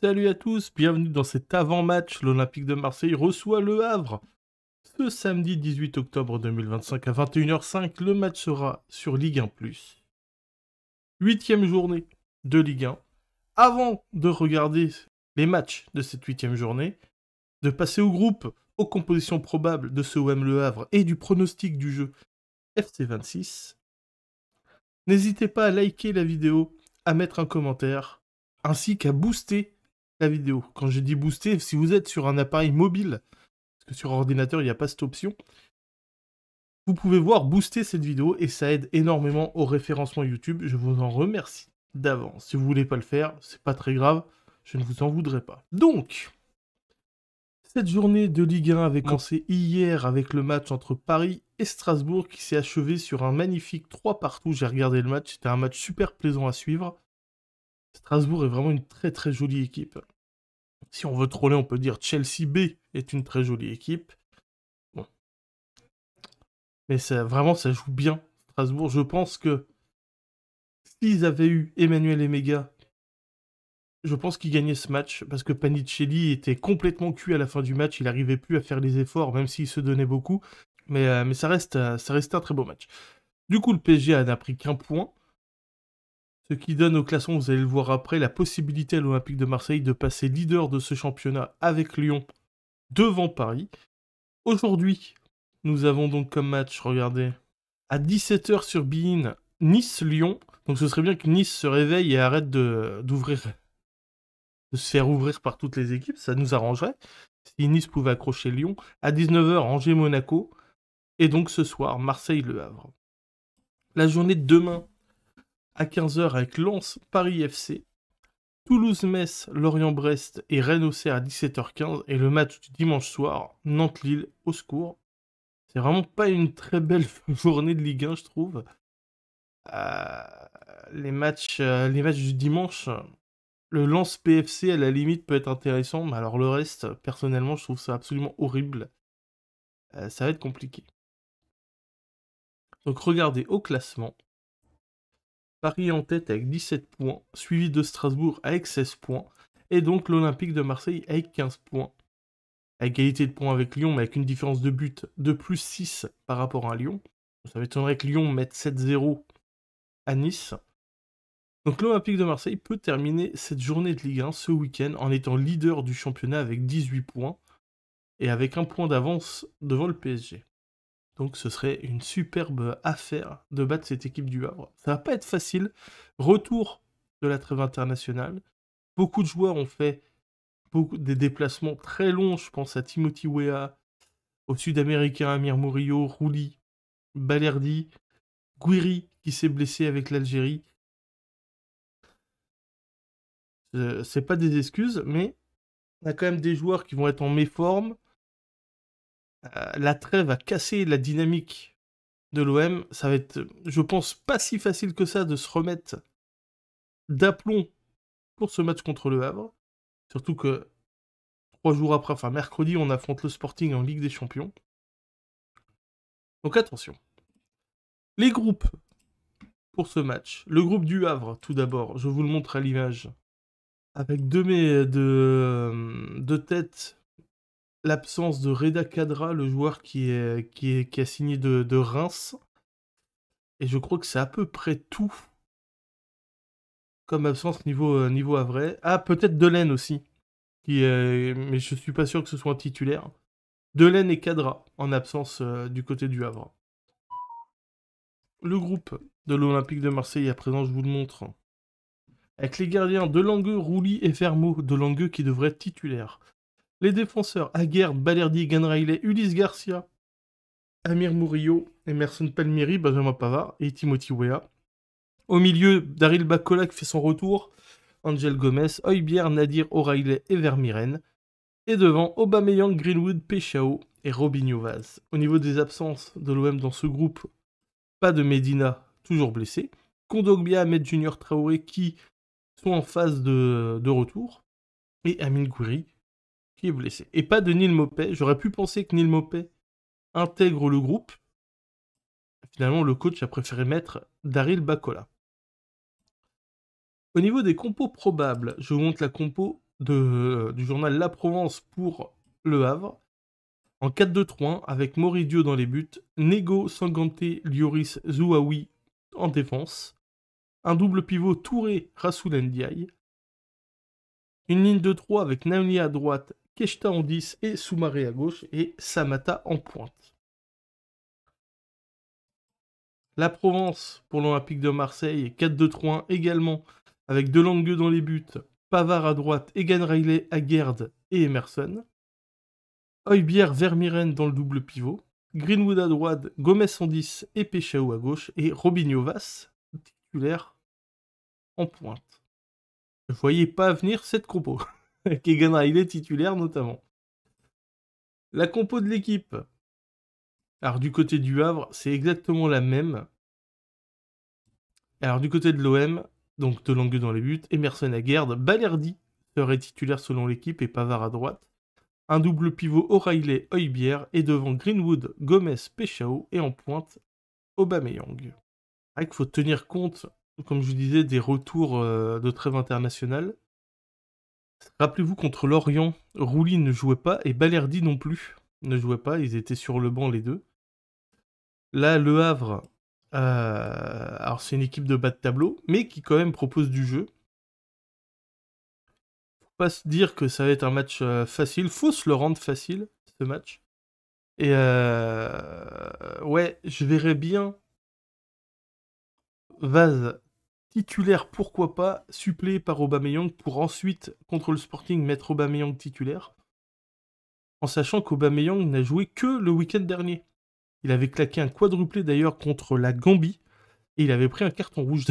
Salut à tous, bienvenue dans cet avant-match. L'Olympique de Marseille reçoit Le Havre. Ce samedi 18 octobre 2025 à 21h05, le match sera sur Ligue 1+. 8e journée de Ligue 1. Avant de regarder les matchs de cette 8e journée, de passer au groupe, aux compositions probables de ce OM Le Havre et du pronostic du jeu FC26, n'hésitez pas à liker la vidéo, à mettre un commentaire, ainsi qu'à booster la vidéo. Quand je dis booster, si vous êtes sur un appareil mobile, parce que sur ordinateur, il n'y a pas cette option, vous pouvez voir booster cette vidéo et ça aide énormément au référencement YouTube. Je vous en remercie d'avance. Si vous voulez pas le faire, c'est pas très grave, je ne vous en voudrais pas. Donc, cette journée de Ligue 1 avait commencé hier avec le match entre Paris et Strasbourg qui s'est achevé sur un magnifique 3-partout. J'ai regardé le match, c'était un match super plaisant à suivre. Strasbourg est vraiment une très très jolie équipe. Si on veut troller, on peut dire Chelsea B est une très jolie équipe. Bon. Mais vraiment, ça joue bien, Strasbourg. Je pense que s'ils avaient eu Emmanuel Emega, je pense qu'ils gagnaient ce match, parce que Panicelli était complètement cuit à la fin du match, il n'arrivait plus à faire les efforts, même s'il se donnait beaucoup. Mais ça reste un très beau match. Du coup, le PSG n'a pris qu'un point, ce qui donne au classement, vous allez le voir après, la possibilité à l'Olympique de Marseille de passer leader de ce championnat avec Lyon devant Paris. Aujourd'hui, nous avons donc comme match, regardez, à 17h sur beIN, Nice-Lyon. Donc ce serait bien que Nice se réveille et arrête de se faire ouvrir par toutes les équipes, ça nous arrangerait. Si Nice pouvait accrocher Lyon. À 19h, Angers-Monaco. Et donc ce soir, Marseille-Le Havre. La journée de demain, à 15h avec Lens, Paris FC. Toulouse-Metz, Lorient-Brest et Rennes-Auxerre à 17h15. Et le match du dimanche soir, Nantes-Lille, au secours. C'est vraiment pas une très belle journée de Ligue 1, je trouve. Euh, les matchs du dimanche, le Lens PFC à la limite peut être intéressant, mais alors le reste, personnellement, je trouve ça absolument horrible. Ça va être compliqué. Donc regardez au classement. Paris en tête avec 17 points, suivi de Strasbourg avec 16 points, et donc l'Olympique de Marseille avec 15 points. À égalité de points avec Lyon, mais avec une différence de but de plus 6 par rapport à Lyon. Ça m'étonnerait que Lyon mette 7-0 à Nice. Donc l'Olympique de Marseille peut terminer cette journée de Ligue 1 ce week-end en étant leader du championnat avec 18 points et avec un point d'avance devant le PSG. Donc ce serait une superbe affaire de battre cette équipe du Havre. Ça va pas être facile. Retour de la trêve internationale. Beaucoup de joueurs ont fait des déplacements très longs. Je pense à Timothy Weah, au Sud-Américain Amir Murillo, Rouli, Balerdi, Guiri qui s'est blessé avec l'Algérie. C'est pas des excuses, mais on a quand même des joueurs qui vont être en méforme. La trêve a cassé la dynamique de l'OM. Ça va être, je pense, pas si facile que ça de se remettre d'aplomb pour ce match contre le Havre. Surtout que 3 jours après, enfin mercredi, on affronte le Sporting en Ligue des Champions. Donc attention. Les groupes pour ce match. Le groupe du Havre, tout d'abord. Je vous le montre à l'image. Avec de tête, l'absence de Reda Kadra, le joueur qui a signé de Reims. Et je crois que c'est à peu près tout comme absence niveau Havrais. Ah, peut-être Delaine aussi. Mais je suis pas sûr que ce soit un titulaire. Delaine et Kadra en absence du côté du Havre. Le groupe de l'Olympique de Marseille, à présent, je vous le montre. Avec les gardiens Delangueux, Rouli et Fermo. Delangueux qui devrait être titulaire. Les défenseurs Aguerd, Balerdi, Ganraillet, Ulysse Garcia, Amir Murillo, Emerson Palmieri, Benjamin Pavard et Timothy Weah. Au milieu, Daryl Bacola qui fait son retour, Angel Gomez, Højbjerg, Nadir O'Reilly et Vermiren. Et devant, Aubameyang, Greenwood, Peshao et Robinho Vaz. Au niveau des absences de l'OM dans ce groupe, pas de Medina, toujours blessé. Kondogbia, Ahmed Junior, Traoré qui sont en phase de retour. Et Amine Gouiri qui est blessé. Et pas de Neil Maupay. J'aurais pu penser que Neil Maupay intègre le groupe. Finalement, le coach a préféré mettre Daryl Bacola. Au niveau des compos probables, je vous montre la compo du journal La Provence pour Le Havre. En 4-2-3-1 avec Moridio dans les buts, Nego, Sangante, Lioris, Zouaoui en défense. Un double pivot Touré, Rassoul Ndiaye. Une ligne de 3 avec Naouni à droite, Keshta en 10 et Soumaré à gauche et Samata en pointe. La Provence pour l'Olympique de Marseille, 4-2-3-1 également avec Delangue dans les buts, Pavard à droite, Egan Riley, Aguerd et Emerson. Højbjerg, Vermieren dans le double pivot. Greenwood à droite, Gomez en 10 et Péchaou à gauche. Et Robinho Vas, titulaire en pointe. Je ne voyais pas venir cette compo. Avec Egan Riley titulaire notamment. La compo de l'équipe. Alors du côté du Havre, c'est exactement la même. Alors du côté de l'OM, donc Delangue dans les buts, Emerson Aguerd, Balerdi serait titulaire selon l'équipe et Pavard à droite. Un double pivot O'Reilly, Højbjerg et devant Greenwood, Gomez, Péchaou et en pointe Aubameyang. Il faut tenir compte, comme je vous disais, des retours de trêve internationale. Rappelez-vous, contre Lorient, Rouli ne jouait pas et Balerdi non plus ne jouait pas. Ils étaient sur le banc les deux. Là, Le Havre, alors c'est une équipe de bas de tableau, mais qui quand même propose du jeu. Pas se dire que ça va être un match facile, faut se le rendre facile, ce match. Et ouais, je verrais bien Vaz titulaire, pourquoi pas, suppléé par Aubameyang pour ensuite, contre le Sporting, mettre Aubameyang titulaire. En sachant qu'Aubameyang n'a joué que le week-end dernier. Il avait claqué un quadruplé d'ailleurs contre la Gambie, et il avait pris un carton rouge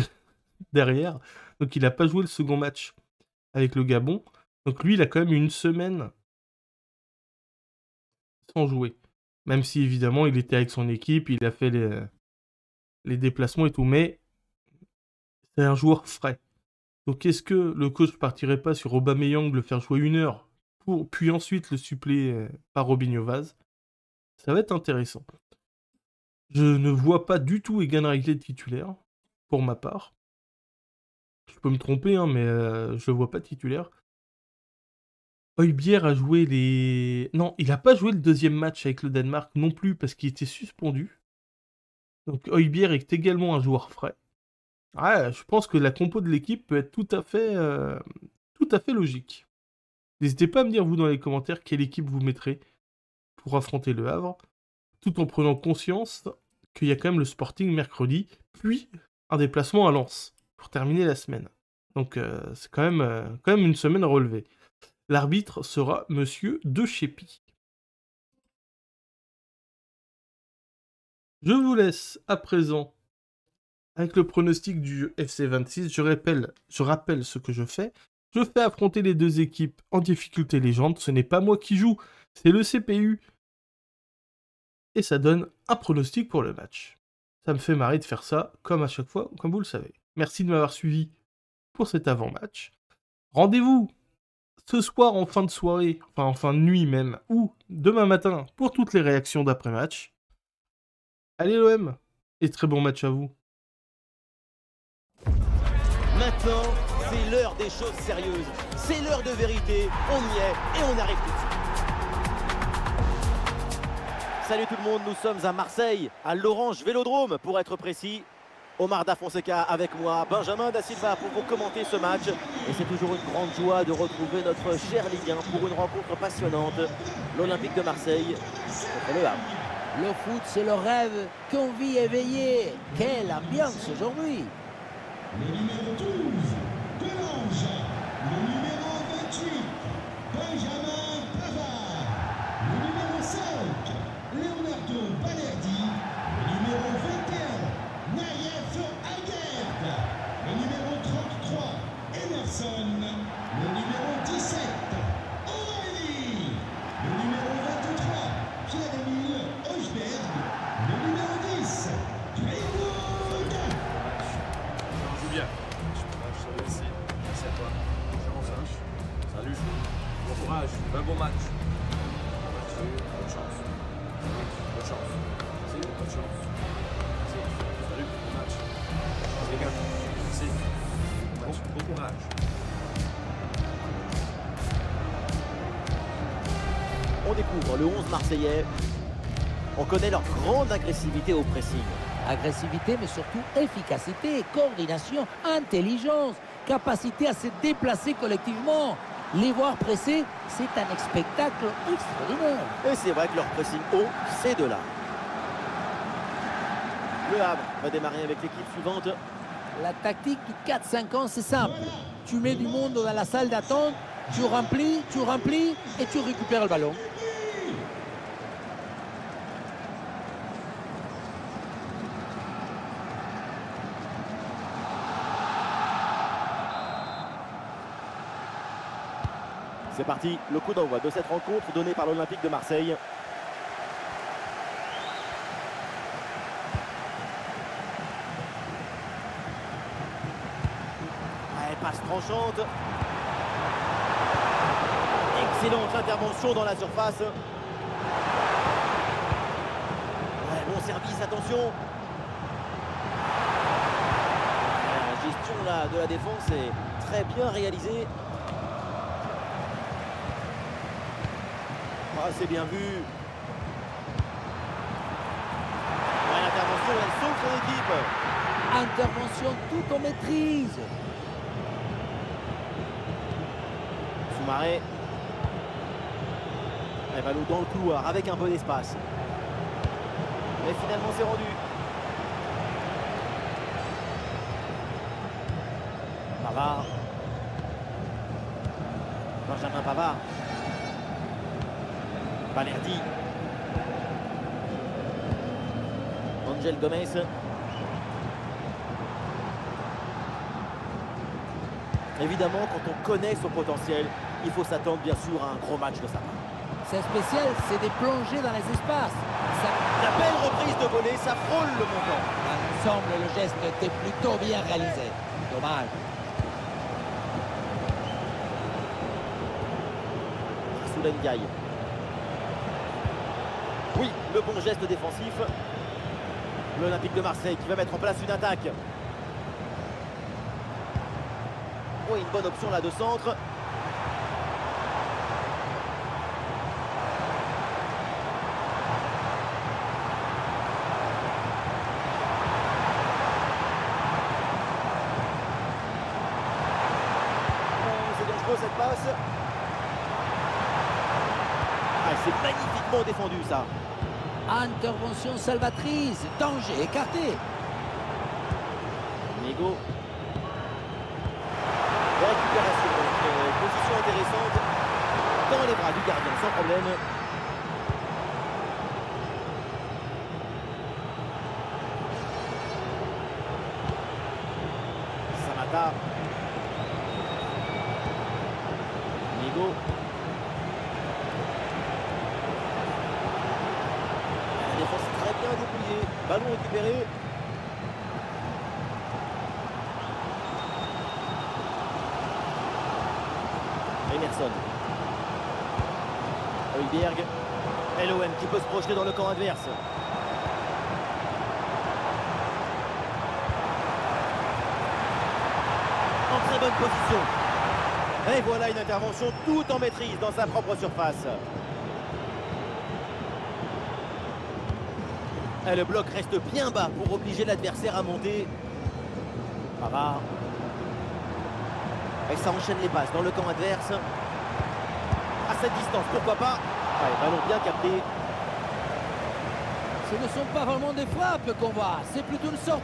derrière, donc il n'a pas joué le second match avec le Gabon. Donc lui, il a quand même une semaine sans jouer. Même si, évidemment, il était avec son équipe, il a fait les déplacements et tout. Mais c'est un joueur frais. Donc est-ce que le coach partirait pas sur Aubameyang, le faire jouer 1 heure, puis ensuite le suppléer par Robinho Vaz? Ça va être intéressant. Je ne vois pas du tout Egan Riley titulaire, pour ma part. Je peux me tromper, hein, mais je le vois pas titulaire. Højbjerg a joué les... Non, il n'a pas joué le deuxième match avec le Danemark non plus parce qu'il était suspendu. Donc Højbjerg est également un joueur frais. Ouais, je pense que la compo de l'équipe peut être tout à fait logique. N'hésitez pas à me dire, vous, dans les commentaires, quelle équipe vous mettrez pour affronter le Havre, tout en prenant conscience qu'il y a quand même le Sporting mercredi, puis un déplacement à Lens pour terminer la semaine. Donc c'est quand même une semaine à relever. L'arbitre sera Monsieur De Chépy. Je vous laisse à présent avec le pronostic du FC 26. Je rappelle ce que je fais. Je fais affronter les deux équipes en difficulté légende. Ce n'est pas moi qui joue, c'est le CPU. Et ça donne un pronostic pour le match. Ça me fait marrer de faire ça, comme à chaque fois, comme vous le savez. Merci de m'avoir suivi pour cet avant-match. Rendez-vous ce soir en fin de soirée, enfin en fin de nuit même, ou demain matin pour toutes les réactions d'après-match. Allez l'OM, et très bon match à vous. Maintenant, c'est l'heure des choses sérieuses. C'est l'heure de vérité. On y est et on arrive tout de suite. Salut tout le monde, nous sommes à Marseille, à l'Orange Vélodrome pour être précis. Omar Da Fonseca avec moi, Benjamin Da Silva pour vous commenter ce match. Et c'est toujours une grande joie de retrouver notre cher Ligue 1 pour une rencontre passionnante. L'Olympique de Marseille contre le Havre. Le foot, c'est le rêve qu'on vit éveillé. Quelle ambiance aujourd'hui! Le numéro 12, Delange. Le numéro 28, Benjamin Pavard. Le numéro 5, Leonardo Balerdi. Le numéro 21, Naïef Aguerd. Le numéro 33, Emerson. Le numéro 17, O'Reilly. Le numéro 23, Pierre-Emile Højbjerg. Le numéro 10, Greenwood. Bien. Merci à toi. Comment ça? Salut. Bon courage. Un bon match. Bonne chance. Bonne chance. Merci. Bonne chance. Merci. Salut. Bon match. Les gars. Merci. Bon courage. On découvre le 11 marseillais. On connaît leur grande agressivité au pressing. Agressivité, mais surtout efficacité, coordination, intelligence, capacité à se déplacer collectivement. Les voir presser, c'est un spectacle extraordinaire. Et c'est vrai que leur pressing haut, c'est de là. Le Havre va démarrer avec l'équipe suivante. La tactique du 4-5 ans, c'est simple. Tu mets du monde dans la salle d'attente, tu remplis et tu récupères le ballon. C'est parti, le coup d'envoi de cette rencontre donnée par l'Olympique de Marseille. Ouais, passe tranchante. Excellente intervention dans la surface. Ouais, bon service, attention. La gestion là, de la défense est très bien réalisée. Ah, c'est bien vu. Ouais, l'intervention, elle sauve son équipe. Intervention tout en maîtrise. Soumaré. Elle va dans le couloir avec un peu d'espace. Mais finalement, c'est rendu. Pavard. Benjamin Pavard. Balerdi. Angel Gomez. Évidemment, quand on connaît son potentiel, il faut s'attendre bien sûr à un gros match de sa part. C'est spécial, c'est des plongées dans les espaces. La belle reprise de volée, ça frôle le montant. Dans l'ensemble, le geste était plutôt bien réalisé. Dommage. Soulen Gaï. Oui, le bon geste défensif. L'Olympique de Marseille qui va mettre en place une attaque. Oh, une bonne option là de centre. C'est dangereux cette passe. Ah, c'est magnifiquement défendu ça. Intervention salvatrice, danger écarté. Nego. Récupération, donc position intéressante dans les bras du gardien sans problème. Samata. Nego. La défense très bien dépouillée. Ballon récupéré. Emerson. Højbjerg. LOM qui peut se projeter dans le camp adverse. En très bonne position. Et voilà une intervention tout en maîtrise dans sa propre surface. Et le bloc reste bien bas pour obliger l'adversaire à monter. Pavard. Et ça enchaîne les passes dans le camp adverse. À cette distance, pourquoi pas. Ouais, ballon bien capté. Ce ne sont pas vraiment des frappes qu'on voit, c'est plutôt une sorte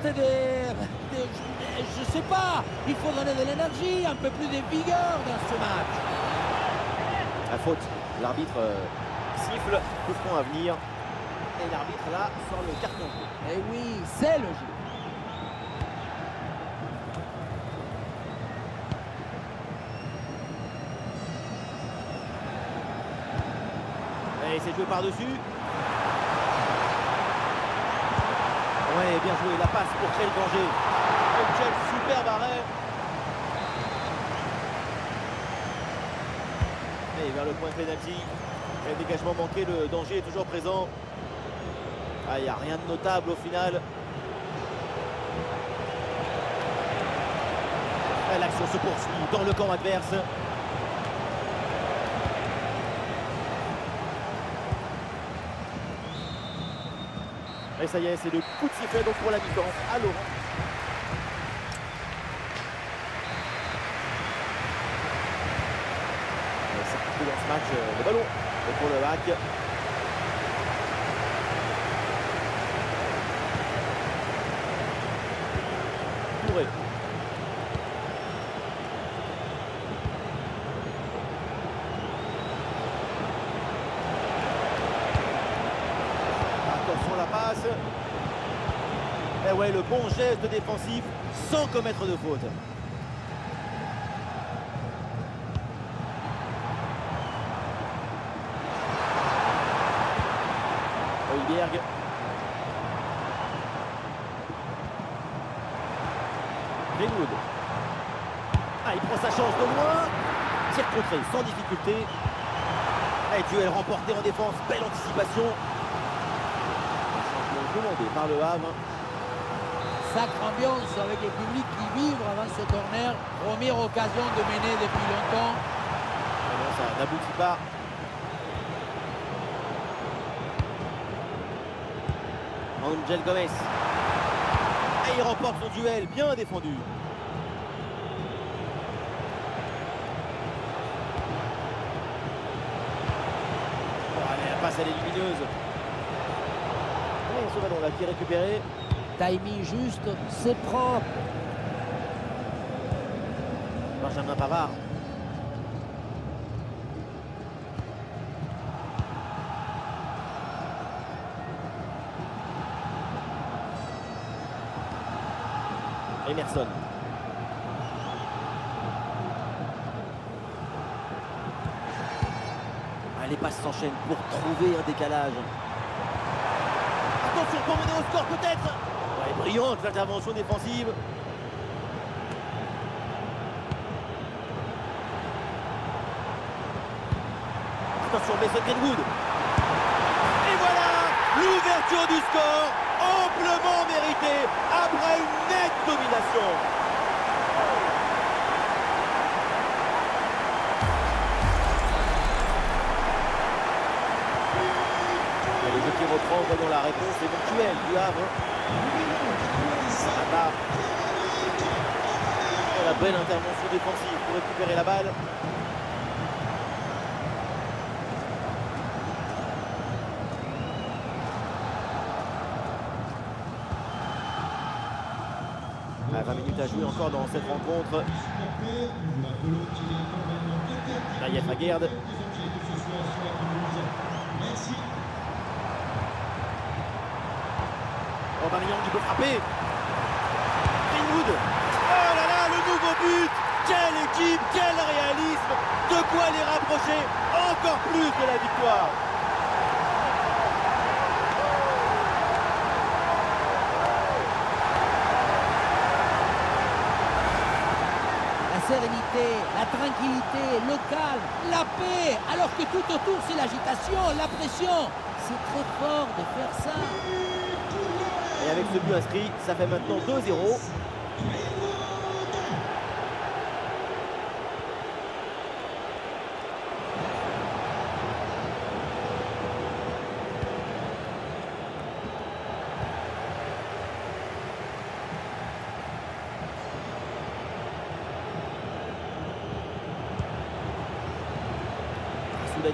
je sais pas, il faut donner de l'énergie, un peu plus de vigueur dans ce match. La faute, l'arbitre siffle, coup franc à venir. Et l'arbitre là sort le carton. Eh oui, c'est logique. Et c'est joué par-dessus. Ouais, bien joué, la passe pour créer le danger. Quel superbe arrêt. Et vers le point de pénalty. Et le dégagement manqué, le danger est toujours présent. Ah, il n'y a rien de notable au final. Et l'action se poursuit dans le camp adverse. Et ça y est, c'est le coup de sifflet donc pour la mi-temps à Laurent. C'est dans ce match le ballon pour le bac. Touré. Attention la passe. Et ouais, le bon geste défensif sans commettre de faute. Højbjerg. Greenwood. Ah, il prend sa chance de loin. Tir contré sans difficulté. Et duel remporté en défense. Belle anticipation. Changement demandé par le Havre. Sacre ambiance avec le public qui vibre avant ce corner. Première occasion de mener depuis longtemps. Mais non, ça n'aboutit pas. Angel Gomez. Et il remporte son duel, bien défendu. Oh, allez, la passe elle est lumineuse. Et ce ballon là qui est récupéré. Timing juste, c'est propre. Benjamin Pavard. Emerson. Ah, les passes s'enchaînent pour trouver un décalage. Attention pour mener au score peut-être. Ouais, brillante l'intervention défensive. Attention Mason Greenwood. Et voilà l'ouverture du score, amplement méritée après une nette domination. Et le jeu qui reprend, voyons la réponse éventuelle du Havre. Sata. La belle intervention défensive pour récupérer la balle. À 20 minutes à jouer encore dans cette rencontre. Naïef Aguerd. Aubameyang qui peut frapper. Greenwood. Oh là là, le nouveau but. Quelle équipe, quel réalisme. De quoi les rapprocher encore plus de la victoire. La sérénité, la tranquillité, le calme, la paix, alors que tout autour c'est l'agitation, la pression. C'est très fort de faire ça. Et avec ce but inscrit, ça fait maintenant 2-0.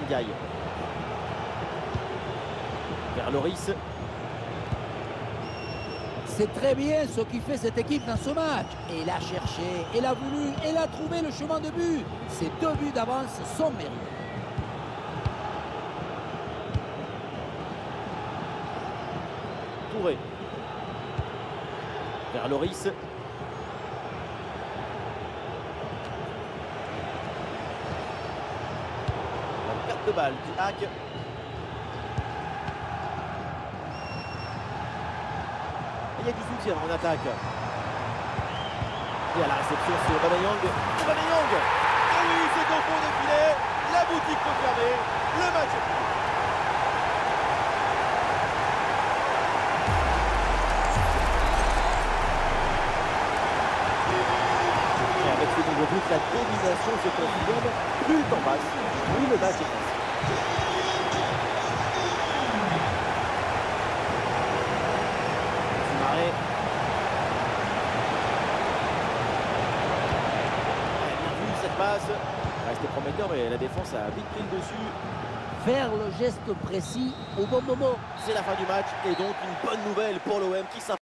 Ndiaye. Vers Loris. C'est très bien ce qui fait cette équipe dans ce match. Elle a cherché, elle a voulu, elle a trouvé le chemin de but. Ces 2 buts d'avance sont mérités. Touré. Vers Loris. De balle du hack. Il y a du soutien en attaque. Et à la réception, c'est Aubameyang. Aubameyang. Et oui, c'est au fond des filets. La boutique peut fermer. Le match est fini. Et avec ce nouveau but, la domination se confirme. Plus le temps passe, plus le match est passé. place. Reste prometteur, mais la défense a vite pris le dessus. Faire le geste précis au bon moment. C'est la fin du match et donc une bonne nouvelle pour l'OM qui s'impose.